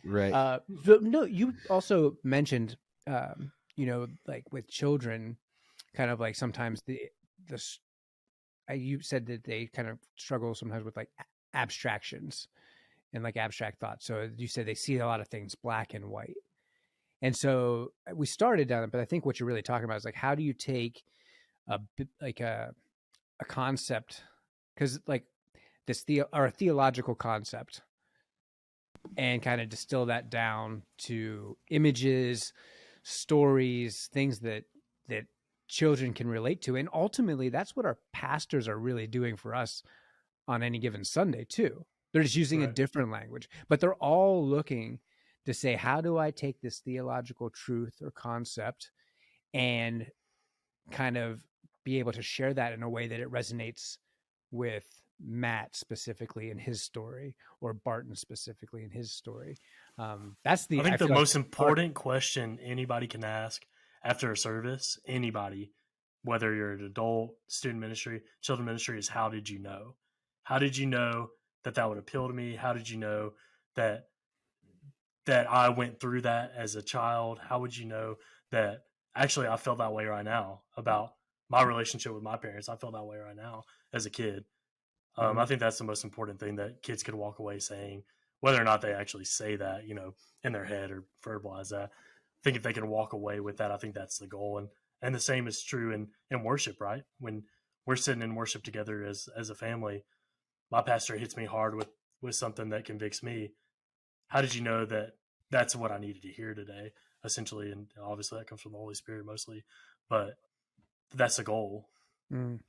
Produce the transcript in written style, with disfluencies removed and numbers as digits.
Right. But no, you also mentioned, like with children, kind of like sometimes the you said that they kind of struggle sometimes with like abstractions and like abstract thoughts. So you said they see a lot of things black and white. And so we started down it, but I think what you're really talking about is like how do you take like a concept, because like or a theological concept, and kind of distill that down to images, stories, things that children can relate to, and ultimately that's what our pastors are really doing for us on any given Sunday too. They're just using a Right. different language, but they're all looking to say, how do I take this theological truth or concept and kind of be able to share that in a way that it resonates with Matt specifically in his story, or Barton specifically in his story. I I think the feel like most important question anybody can ask after a service, anybody, whether you're an adult, student ministry, children ministry, is how did you know? How did you know that that would appeal to me? How did you know that I went through that as a child? How would you know that actually I feel that way right now about my relationship with my parents? I feel that way right now as a kid. I Mhm. think that's the most important thing that kids could walk away saying, whether or not they actually say that, in their head or verbalize that. I think if they can walk away with that, I think that's the goal. And the same is true in worship, right? When we're sitting in worship together as a family, my pastor hits me hard with something that convicts me. How did you know that that's what I needed to hear today? Essentially, and obviously that comes from the Holy Spirit mostly, but that's the goal. Mm.